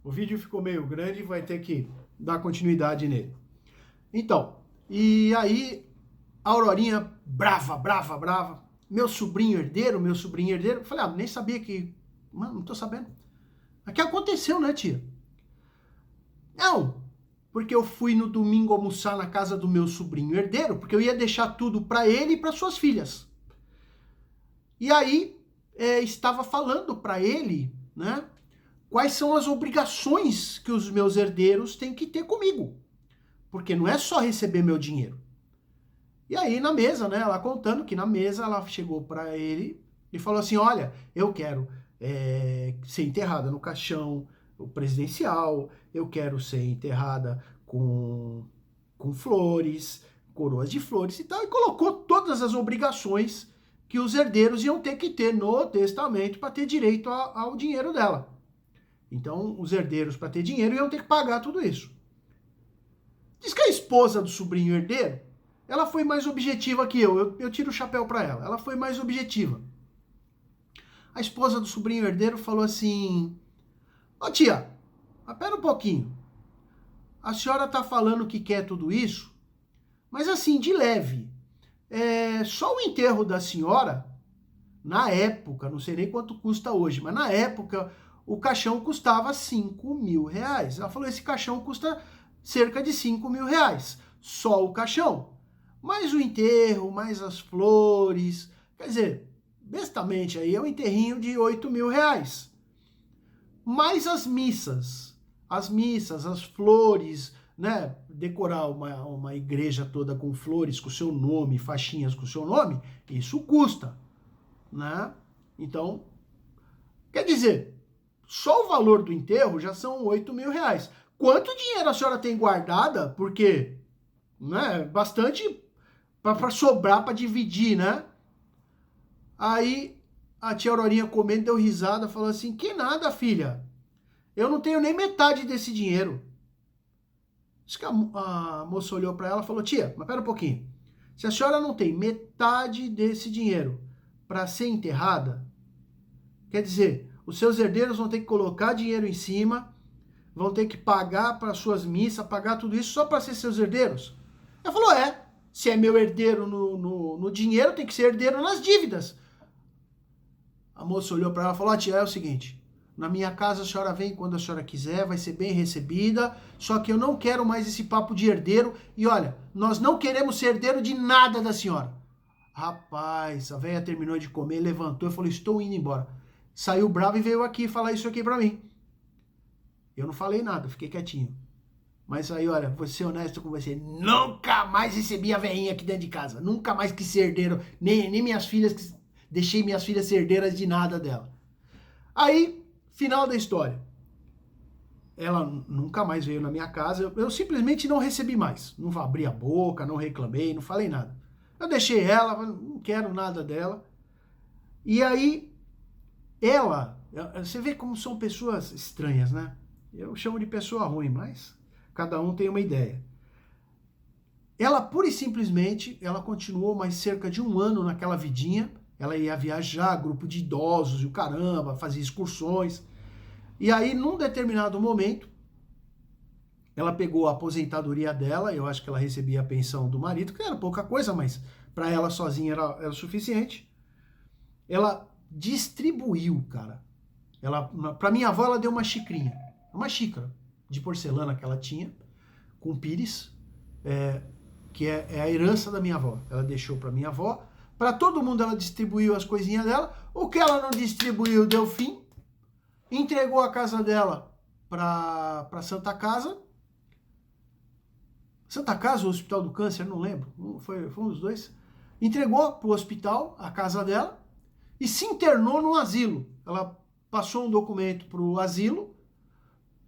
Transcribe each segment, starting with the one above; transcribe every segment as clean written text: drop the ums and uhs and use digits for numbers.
O vídeo ficou meio grande, vai ter que dar continuidade nele. Então, e aí a Aurorinha, brava. Meu sobrinho herdeiro. Falei, nem sabia que... Mano, não tô sabendo. O que aconteceu, né, tia? Não, porque eu fui no domingo almoçar na casa do meu sobrinho herdeiro, porque eu ia deixar tudo para ele e para suas filhas. E aí, estava falando para ele, né, quais são as obrigações que os meus herdeiros têm que ter comigo. Porque não é só receber meu dinheiro. E aí, na mesa, né, ela contando que na mesa ela chegou para ele e falou assim, olha, eu quero ser enterrada no caixão presidencial, eu quero ser enterrada com flores, coroas de flores e tal, e colocou todas as obrigações que os herdeiros iam ter que ter no testamento para ter direito ao dinheiro dela. Então, os herdeiros, para ter dinheiro, iam ter que pagar tudo isso. Diz que a esposa do sobrinho herdeiro, ela foi mais objetiva que eu tiro o chapéu para ela, ela foi mais objetiva. A esposa do sobrinho herdeiro falou assim, ô tia, espera um pouquinho, a senhora tá falando que quer tudo isso, mas assim, de leve, só o enterro da senhora, na época, não sei nem quanto custa hoje, mas na época o caixão custava 5 mil reais. Ela falou, esse caixão custa cerca de 5 mil reais, só o caixão. Mais o enterro, mais as flores, quer dizer, bestamente aí é um enterrinho de 8 mil reais. Mais as missas, as flores, né, decorar uma igreja toda com flores com o seu nome, faixinhas com o seu nome, isso custa, né? Então, quer dizer, só o valor do enterro já são 8 mil reais. Quanto dinheiro a senhora tem guardada? Porque, né, bastante para sobrar, para dividir, né? Aí a tia Aurorinha comendo, deu risada, falou assim, que nada, filha, eu não tenho nem metade desse dinheiro. Diz que a moça olhou para ela e falou, tia, mas pera um pouquinho. Se a senhora não tem metade desse dinheiro para ser enterrada, quer dizer, os seus herdeiros vão ter que colocar dinheiro em cima, vão ter que pagar para suas missas, pagar tudo isso só para ser seus herdeiros? Ela falou, se é meu herdeiro no dinheiro, tem que ser herdeiro nas dívidas. A moça olhou para ela e falou, tia, é o seguinte, na minha casa a senhora vem quando a senhora quiser, vai ser bem recebida, só que eu não quero mais esse papo de herdeiro, e olha, nós não queremos ser herdeiro de nada da senhora. Rapaz, a velha terminou de comer, levantou e falou, estou indo embora. Saiu brava e veio aqui falar isso aqui pra mim. Eu não falei nada, fiquei quietinho. Mas aí, olha, vou ser honesto com você, nunca mais recebi a velhinha aqui dentro de casa, nunca mais quis ser herdeiro, nem minhas filhas, deixei minhas filhas ser herdeiras de nada dela. Aí, final da história. Ela nunca mais veio na minha casa, eu simplesmente não recebi mais. Não abri a boca, não reclamei, não falei nada. Eu deixei ela, não quero nada dela. E aí, você vê como são pessoas estranhas, né? Eu chamo de pessoa ruim, mas cada um tem uma ideia. Ela, pura e simplesmente, ela continuou mais cerca de 1 ano naquela vidinha. Ela ia viajar, grupo de idosos e o caramba, fazia excursões. E aí, num determinado momento, ela pegou a aposentadoria dela, eu acho que ela recebia a pensão do marido, que era pouca coisa, mas para ela sozinha era o suficiente. Ela distribuiu, cara. Para minha avó, ela deu uma xicrinha, uma xícara de porcelana que ela tinha, com pires, que é a herança da minha avó. Ela deixou para minha avó. Para todo mundo ela distribuiu as coisinhas dela. O que ela não distribuiu deu fim. Entregou a casa dela para Santa Casa. Santa Casa ou Hospital do Câncer, não lembro. Foi um dos dois. Entregou para o hospital a casa dela e se internou no asilo. Ela passou um documento para o asilo,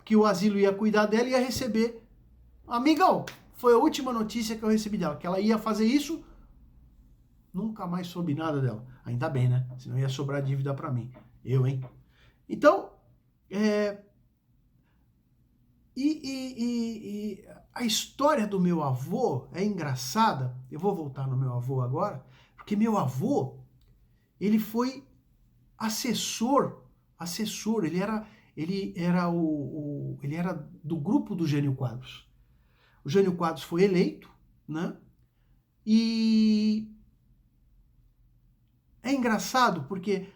que o asilo ia cuidar dela e ia receber. Amigão, foi a última notícia que eu recebi dela, que ela ia fazer isso, nunca mais soube nada dela. Ainda bem, né? Senão ia sobrar dívida para mim. Eu, hein? Então, a história do meu avô é engraçada. Eu vou voltar no meu avô agora, porque meu avô, ele foi assessor, ele era do grupo do Jânio Quadros. O Jânio Quadros foi eleito, né? E é engraçado porque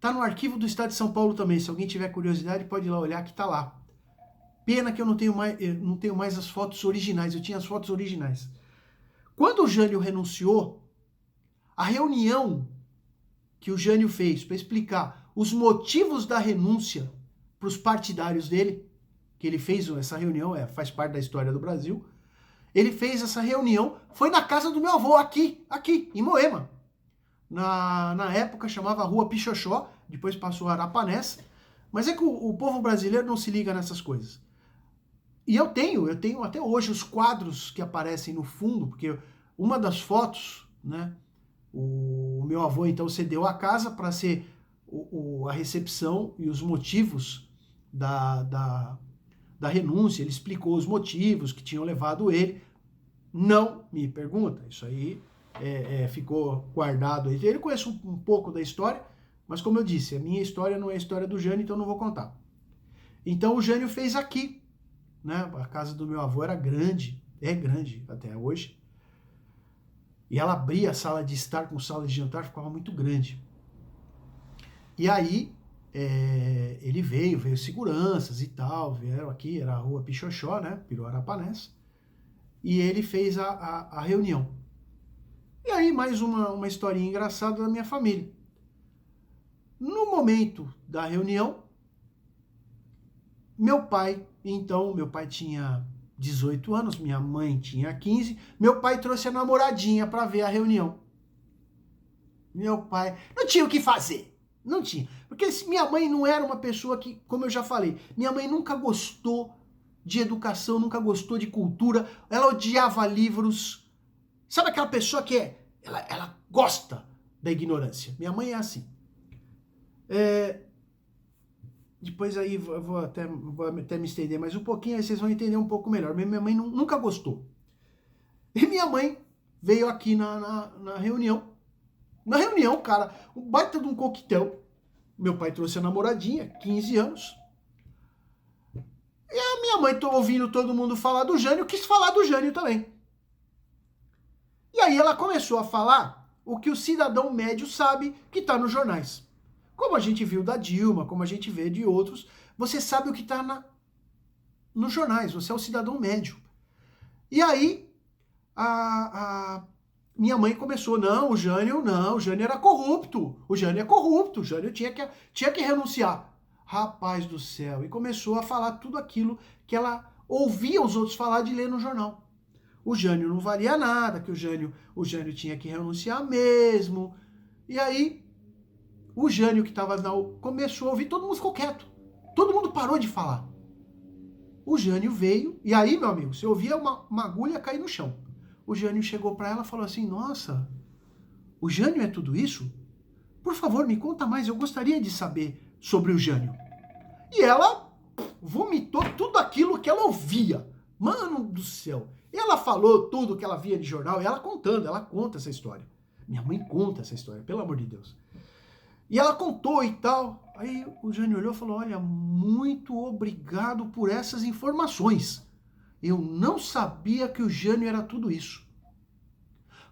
tá no arquivo do Estado de São Paulo também. Se alguém tiver curiosidade, pode ir lá olhar que tá lá. Pena que eu não tenho mais as fotos originais. Eu tinha as fotos originais. Quando o Jânio renunciou, a reunião que o Jânio fez para explicar os motivos da renúncia para os partidários dele, que ele fez essa reunião, faz parte da história do Brasil, ele fez essa reunião, foi na casa do meu avô, aqui, em Moema. Na época chamava Rua Pichoxó, depois passou a Arapanés, mas é que o povo brasileiro não se liga nessas coisas. E eu tenho até hoje os quadros que aparecem no fundo, porque uma das fotos, né, o meu avô então cedeu a casa para ser a recepção e os motivos da renúncia. Ele explicou os motivos que tinham levado ele. Não me pergunta, isso aí ficou guardado aí. Ele conhece um pouco da história, mas como eu disse, a minha história não é a história do Jânio, então não vou contar. Então o Jânio fez aqui, né? A casa do meu avô era grande, é grande até hoje. E ela abria a sala de estar com sala de jantar, ficava muito grande. E aí ele veio seguranças e tal, vieram aqui, era a Rua Pichoxó, né? Virou Arapanés. E ele fez a reunião. E aí mais uma historinha engraçada da minha família. No momento da reunião, meu pai tinha 18 anos, minha mãe tinha 15, meu pai trouxe a namoradinha para ver a reunião. Meu pai não tinha o que fazer, não tinha. Porque minha mãe não era uma pessoa que, como eu já falei, minha mãe nunca gostou de educação, nunca gostou de cultura, ela odiava livros. Sabe aquela pessoa que ela gosta da ignorância? Minha mãe é assim. Depois aí vou até me estender mais um pouquinho, aí vocês vão entender um pouco melhor. Minha mãe nunca gostou. E minha mãe veio aqui na reunião. Na reunião, cara, um baita de um coquetel. Meu pai trouxe a namoradinha, 15 anos. E a minha mãe, tô ouvindo todo mundo falar do Jânio, quis falar do Jânio também. E aí ela começou a falar o que o cidadão médio sabe que tá nos jornais. Como a gente viu da Dilma, como a gente vê de outros, você sabe o que está nos jornais, você é o cidadão médio. E aí, a minha mãe começou, o Jânio era corrupto, o Jânio é corrupto, o Jânio tinha que renunciar. Rapaz do céu, e começou a falar tudo aquilo que ela ouvia os outros falar de ler no jornal. O Jânio não valia nada, que o Jânio tinha que renunciar mesmo. E aí, o Jânio que estava começou a ouvir, todo mundo ficou quieto. Todo mundo parou de falar. O Jânio veio, e aí, meu amigo, você ouvia uma agulha cair no chão. O Jânio chegou para ela e falou assim, nossa, o Jânio é tudo isso? Por favor, me conta mais, eu gostaria de saber sobre o Jânio. E ela vomitou tudo aquilo que ela ouvia. Mano do céu. Ela falou tudo que ela via de jornal, e ela conta essa história. Minha mãe conta essa história, pelo amor de Deus. E ela contou e tal. Aí o Jânio olhou e falou, olha, muito obrigado por essas informações. Eu não sabia que o Jânio era tudo isso.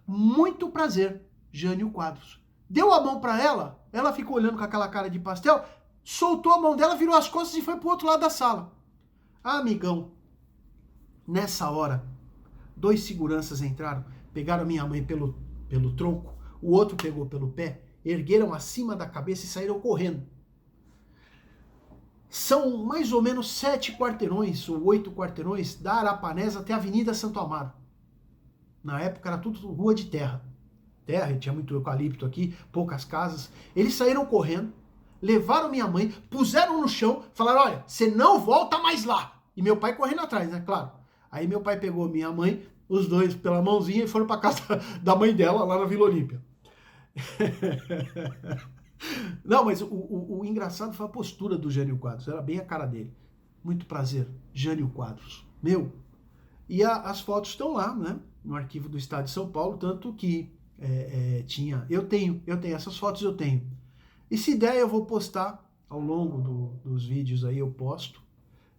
Muito prazer, Jânio Quadros. Deu a mão para ela, ela ficou olhando com aquela cara de pastel, soltou a mão dela, virou as costas e foi pro outro lado da sala. Ah, amigão, nessa hora, 2 seguranças entraram, pegaram a minha mãe pelo tronco, o outro pegou pelo pé, ergueram acima da cabeça e saíram correndo. São mais ou menos 7 quarteirões ou 8 quarteirões da Arapanés até a Avenida Santo Amaro. Na época era tudo rua de terra. Tinha muito eucalipto aqui, poucas casas. Eles saíram correndo, levaram minha mãe, puseram no chão, falaram, olha, você não volta mais lá. E meu pai correndo atrás, né, claro. Aí meu pai pegou minha mãe, os dois pela mãozinha e foram para casa da mãe dela, lá na Vila Olímpia. Não, mas o engraçado foi a postura do Jânio Quadros, era bem a cara dele. Muito prazer, Jânio Quadros. Meu. E as fotos estão lá, né, no arquivo do Estado de São Paulo, tanto que eu tenho essas fotos, eu tenho. E se der, eu vou postar ao longo dos vídeos aí eu posto,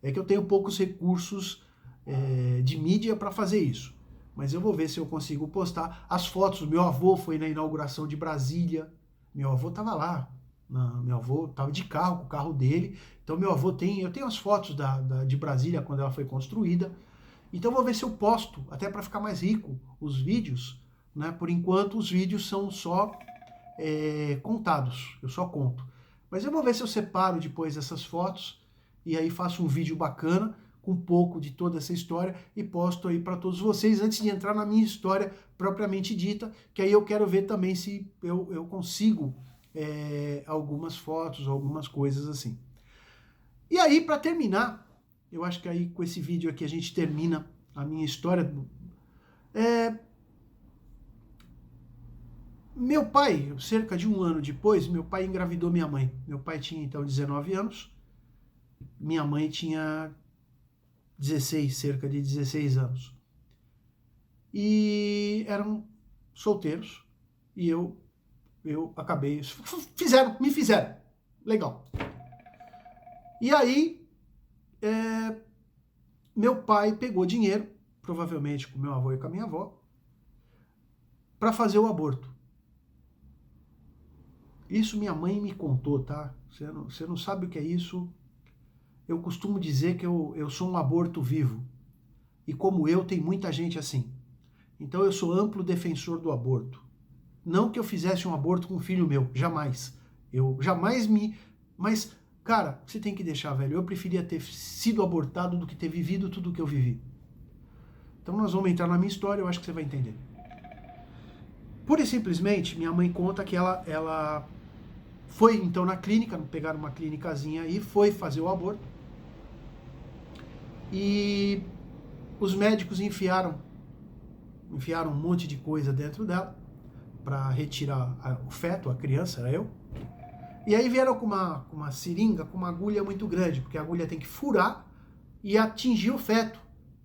é que eu tenho poucos recursos de mídia para fazer isso. Mas eu vou ver se eu consigo postar as fotos. Meu avô foi na inauguração de Brasília, meu avô estava lá, meu avô estava de carro, com o carro dele, então meu avô eu tenho as fotos de Brasília quando ela foi construída, então eu vou ver se eu posto, até para ficar mais rico, os vídeos, né? Por enquanto os vídeos são só contados, eu só conto. Mas eu vou ver se eu separo depois essas fotos e aí faço um vídeo bacana com um pouco de toda essa história e posto aí para todos vocês antes de entrar na minha história propriamente dita, que aí eu quero ver também se eu consigo algumas fotos, algumas coisas assim. E aí, para terminar, eu acho que aí com esse vídeo aqui a gente termina a minha história. Meu pai, cerca de um ano depois, meu pai engravidou minha mãe. Meu pai tinha então 19 anos, minha mãe tinha 16, cerca de 16 anos. E eram solteiros e eu acabei, me fizeram, legal. E aí, meu pai pegou dinheiro, provavelmente com meu avô e com a minha avó, para fazer o aborto. Isso minha mãe me contou, tá? Você não sabe o que é isso. Eu costumo dizer que eu sou um aborto vivo. E como eu, tem muita gente assim. Então eu sou amplo defensor do aborto. Não que eu fizesse um aborto com um filho meu, jamais. Eu jamais me... Mas, cara, você tem que deixar, velho. Eu preferia ter sido abortado do que ter vivido tudo o que eu vivi. Então nós vamos entrar na minha história, eu acho que você vai entender. Pura e simplesmente, minha mãe conta que ela foi então na clínica, pegaram uma clínicazinha aí, foi fazer o aborto. E os médicos enfiaram um monte de coisa dentro dela para retirar o feto, a criança, era eu. E aí vieram com uma seringa, com uma agulha muito grande, porque a agulha tem que furar e atingir o feto.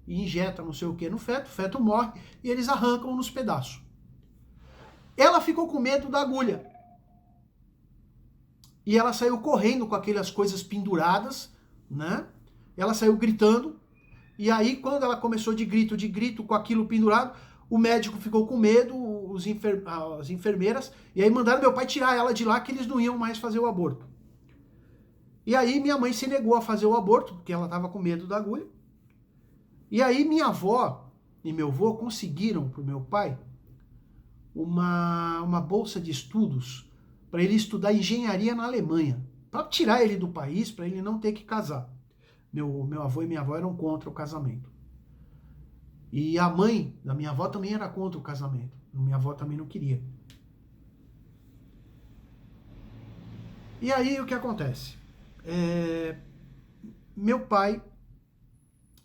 E injeta não sei o que no feto, o feto morre e eles arrancam nos pedaços. Ela ficou com medo da agulha. E ela saiu correndo com aquelas coisas penduradas, né? Ela saiu gritando. E aí, quando ela começou de grito, com aquilo pendurado, o médico ficou com medo, as enfermeiras, e aí mandaram meu pai tirar ela de lá, que eles não iam mais fazer o aborto. E aí minha mãe se negou a fazer o aborto, porque ela estava com medo da agulha. E aí minha avó e meu avô conseguiram para o meu pai uma bolsa de estudos para ele estudar engenharia na Alemanha, para tirar ele do país, para ele não ter que casar. Meu avô e minha avó eram contra o casamento. E a mãe da minha avó também era contra o casamento. Minha avó também não queria. E aí o que acontece? Meu pai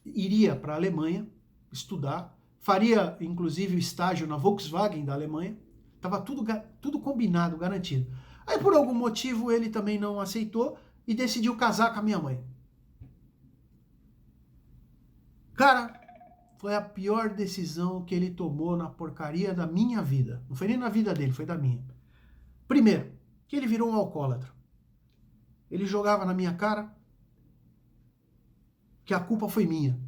iria para a Alemanha estudar, faria inclusive o estágio na Volkswagen da Alemanha, estava tudo combinado, garantido. Aí por algum motivo ele também não aceitou e decidiu casar com a minha mãe. Cara, foi a pior decisão que ele tomou na porcaria da minha vida. Não foi nem na vida dele, foi da minha. Primeiro, que ele virou um alcoólatra. Ele jogava na minha cara que a culpa foi minha.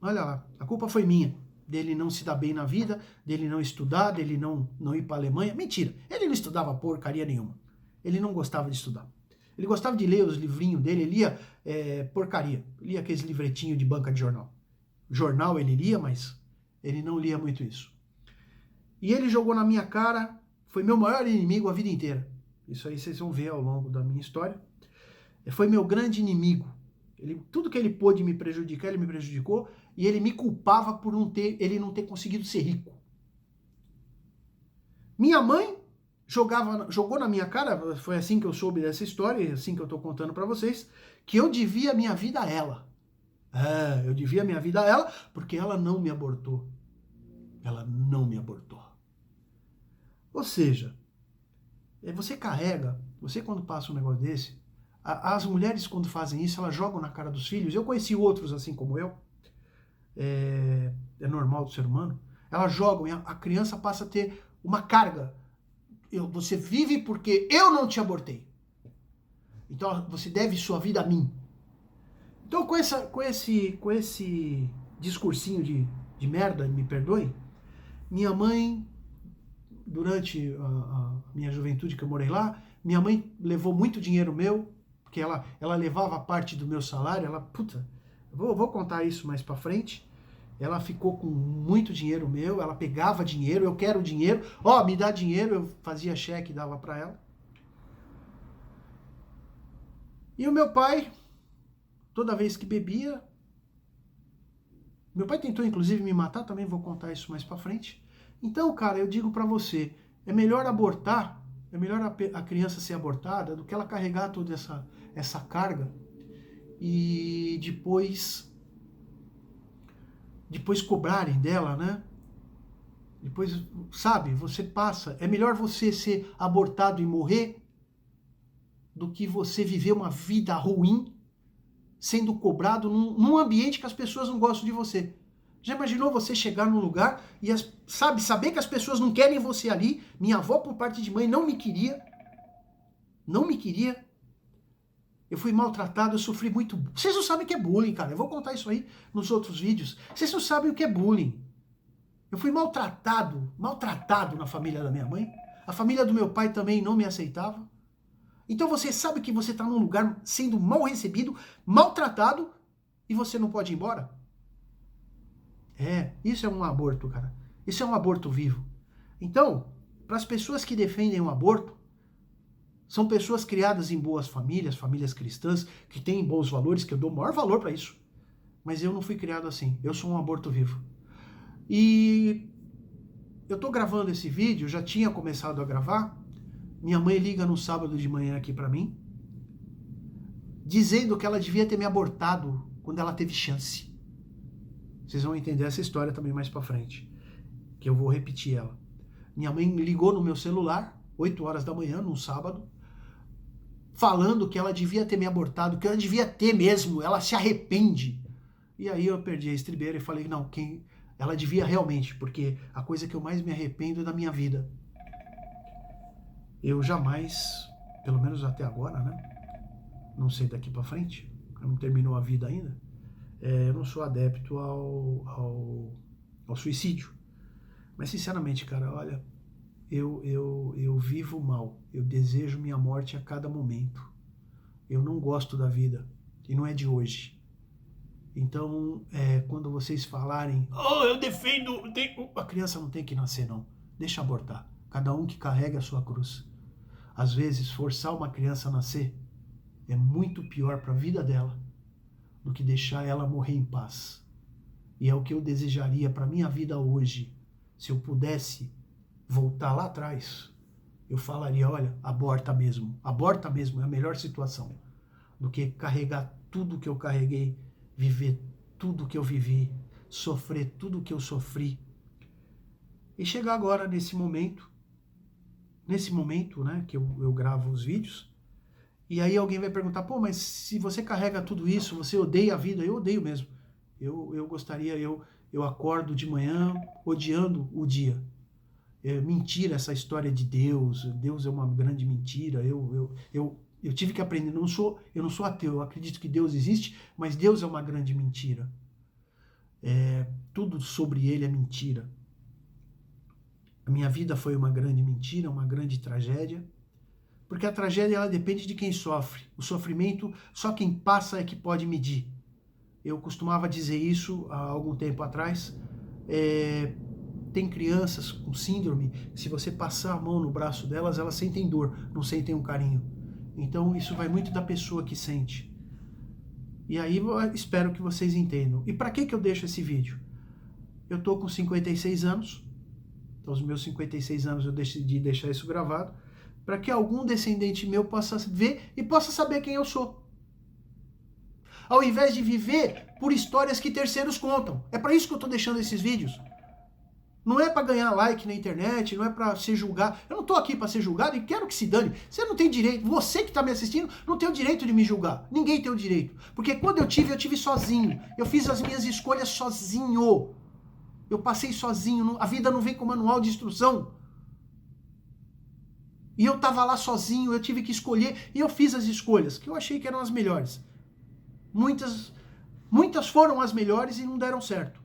Olha lá, a culpa foi minha. Dele não se dar bem na vida, dele não estudar, dele não ir para a Alemanha. Mentira, ele não estudava porcaria nenhuma. Ele não gostava de estudar. Ele gostava de ler os livrinhos dele, ele lia porcaria. Lia aqueles livretinhos de banca de jornal. Jornal ele lia, mas ele não lia muito isso. E ele jogou na minha cara, foi meu maior inimigo a vida inteira. Isso aí vocês vão ver ao longo da minha história. Foi meu grande inimigo. Tudo que ele pôde me prejudicar, ele me prejudicou, e ele me culpava por ele não ter conseguido ser rico. Minha mãe jogou na minha cara, foi assim que eu soube dessa história, e assim que eu estou contando para vocês, que eu devia a minha vida a ela. Eu devia a minha vida a ela, porque ela não me abortou. Ela não me abortou. Ou seja, você quando passa um negócio desse, as mulheres quando fazem isso, elas jogam na cara dos filhos. Eu conheci outros assim como eu, é normal do ser humano. Elas jogam e a criança passa a ter uma carga. Você vive porque eu não te abortei. Então você deve sua vida a mim. Então com esse discursinho de merda, me perdoe, minha mãe, durante a minha juventude que eu morei lá, minha mãe levou muito dinheiro meu, porque ela levava parte do meu salário, vou contar isso mais pra frente. Ela ficou com muito dinheiro meu, ela pegava dinheiro, eu quero dinheiro, me dá dinheiro, eu fazia cheque e dava pra ela. E o meu pai, toda vez que bebia, meu pai tentou inclusive me matar, também vou contar isso mais pra frente. Então, cara, eu digo pra você, é melhor abortar, é melhor a criança ser abortada do que ela carregar toda essa carga e depois cobrarem dela, né? Depois, sabe, você passa. É melhor você ser abortado e morrer do que você viver uma vida ruim sendo cobrado num ambiente que as pessoas não gostam de você. Já imaginou você chegar num lugar e saber que as pessoas não querem você ali? Minha avó, por parte de mãe, não me queria. Não me queria. Eu fui maltratado, eu sofri muito. Vocês não sabem o que é bullying, cara. Eu vou contar isso aí nos outros vídeos. Vocês não sabem o que é bullying. Eu fui maltratado na família da minha mãe. A família do meu pai também não me aceitava. Então você sabe que você está num lugar sendo mal recebido, maltratado, e você não pode ir embora? Isso é um aborto, cara. Isso é um aborto vivo. Então, para as pessoas que defendem o aborto, são pessoas criadas em boas famílias, famílias cristãs, que têm bons valores, que eu dou o maior valor para isso. Mas eu não fui criado assim. Eu sou um aborto vivo. E eu tô gravando esse vídeo, já tinha começado a gravar. Minha mãe liga no sábado de manhã aqui para mim, dizendo que ela devia ter me abortado quando ela teve chance. Vocês vão entender essa história também mais para frente, que eu vou repetir ela. Minha mãe ligou no meu celular, 8 horas da manhã, num sábado, falando que ela devia ter me abortado, que ela devia ter mesmo, ela se arrepende. E aí eu perdi a estribeira e falei, não, ela devia realmente, porque a coisa que eu mais me arrependo é da minha vida. Eu jamais, pelo menos até agora, né? Não sei daqui pra frente, não terminou a vida ainda, eu não sou adepto ao suicídio. Mas sinceramente, cara, olha, eu vivo mal, eu desejo minha morte a cada momento. Eu não gosto da vida, e não é de hoje. Então, quando vocês falarem, eu defendo, a criança não tem que nascer, não. Deixa abortar. Cada um que carrega a sua cruz. Às vezes, forçar uma criança a nascer é muito pior para a vida dela do que deixar ela morrer em paz. E é o que eu desejaria para minha vida hoje. Se eu pudesse voltar lá atrás, eu falaria, olha, aborta mesmo, é a melhor situação do que carregar tudo que eu carreguei, viver tudo que eu vivi, sofrer tudo que eu sofri. E chegar agora nesse momento, né, que eu gravo os vídeos, e aí alguém vai perguntar, pô, mas se você carrega tudo isso, você odeia a vida? Eu odeio mesmo. Eu gostaria, eu acordo de manhã odiando o dia. Mentira essa história de Deus é uma grande mentira, eu tive que aprender, eu não sou ateu, eu acredito que Deus existe, mas Deus é uma grande mentira. Tudo sobre ele é mentira. A minha vida foi uma grande mentira, uma grande tragédia, porque a tragédia ela depende de quem sofre. O sofrimento, só quem passa é que pode medir. Eu costumava dizer isso há algum tempo atrás. Tem crianças com síndrome, se você passar a mão no braço delas, elas sentem dor, não sentem um carinho. Então isso vai muito da pessoa que sente. E aí eu espero que vocês entendam. E para que eu deixo esse vídeo? Eu tô com 56 anos, então aos meus 56 anos eu decidi deixar isso gravado, para que algum descendente meu possa ver e possa saber quem eu sou. Ao invés de viver por histórias que terceiros contam. É para isso que eu tô deixando esses vídeos. Não é para ganhar like na internet, não é para ser julgado. Eu não tô aqui para ser julgado e quero que se dane. Você não tem direito, você que tá me assistindo, não tem o direito de me julgar. Ninguém tem o direito. Porque quando eu tive sozinho. Eu fiz as minhas escolhas sozinho. Eu passei sozinho. A vida não vem com manual de instrução. E eu tava lá sozinho, eu tive que escolher, e eu fiz as escolhas, que eu achei que eram as melhores. Muitas foram as melhores e não deram certo.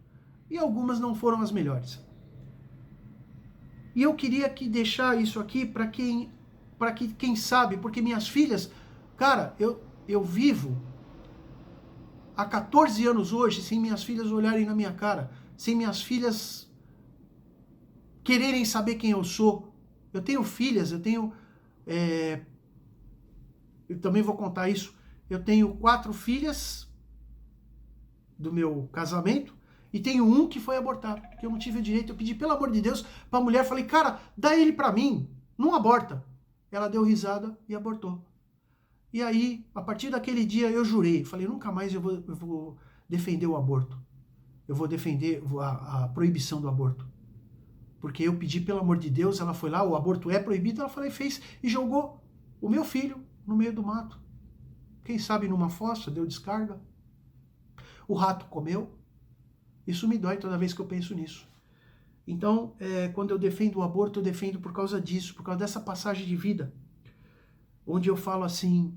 E algumas não foram as melhores. E eu queria deixar isso aqui para que quem sabe, porque minhas filhas, cara, eu vivo há 14 anos hoje sem minhas filhas olharem na minha cara, sem minhas filhas quererem saber quem eu sou. Eu tenho filhas, eu também vou contar isso, eu tenho 4 filhas do meu casamento e tenho um que foi abortado, que eu não tive o direito. Eu pedi, pelo amor de Deus, pra mulher, falei, cara, dá ele pra mim, não aborta. Ela deu risada e abortou. E aí, a partir daquele dia, eu jurei, falei, nunca mais eu vou defender o aborto. Eu vou defender a proibição do aborto. Porque eu pedi, pelo amor de Deus, ela foi lá, o aborto é proibido, ela falou, fez, e jogou o meu filho no meio do mato. Quem sabe numa fossa, deu descarga. O rato comeu. Isso me dói toda vez que eu penso nisso. Então, quando eu defendo o aborto, eu defendo por causa disso, por causa dessa passagem de vida, onde eu falo assim,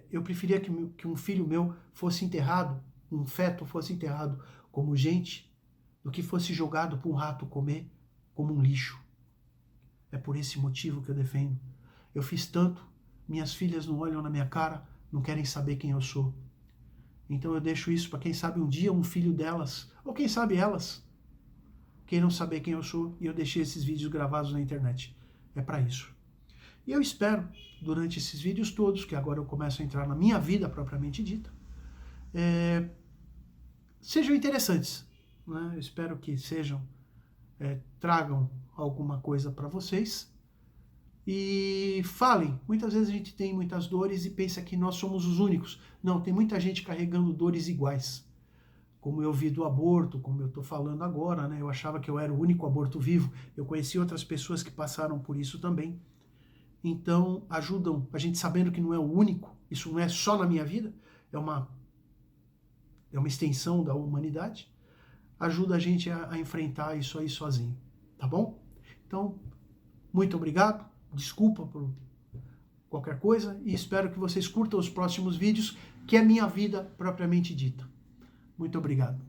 eu preferia que um filho meu fosse enterrado, um feto fosse enterrado como gente, do que fosse jogado para um rato comer como um lixo. É por esse motivo que eu defendo. Eu fiz tanto, minhas filhas não olham na minha cara, não querem saber quem eu sou. Então eu deixo isso para quem sabe um dia um filho delas, ou quem sabe elas, queiram saber quem eu sou, e eu deixei esses vídeos gravados na internet. É para isso. E eu espero, durante esses vídeos todos, que agora eu começo a entrar na minha vida propriamente dita, sejam interessantes. Né? Eu espero que tragam alguma coisa para vocês. E falem. Muitas vezes a gente tem muitas dores e pensa que nós somos os únicos. Não, tem muita gente carregando dores iguais. Como eu vi do aborto, como eu estou falando agora, né? Eu achava que eu era o único aborto vivo. Eu conheci outras pessoas que passaram por isso também. Então, ajudam a gente sabendo que não é o único. Isso não é só na minha vida. É uma extensão da humanidade. Ajuda a gente a enfrentar isso aí sozinho. Tá bom? Então, muito obrigado. Desculpa por qualquer coisa e espero que vocês curtam os próximos vídeos, que é minha vida propriamente dita. Muito obrigado.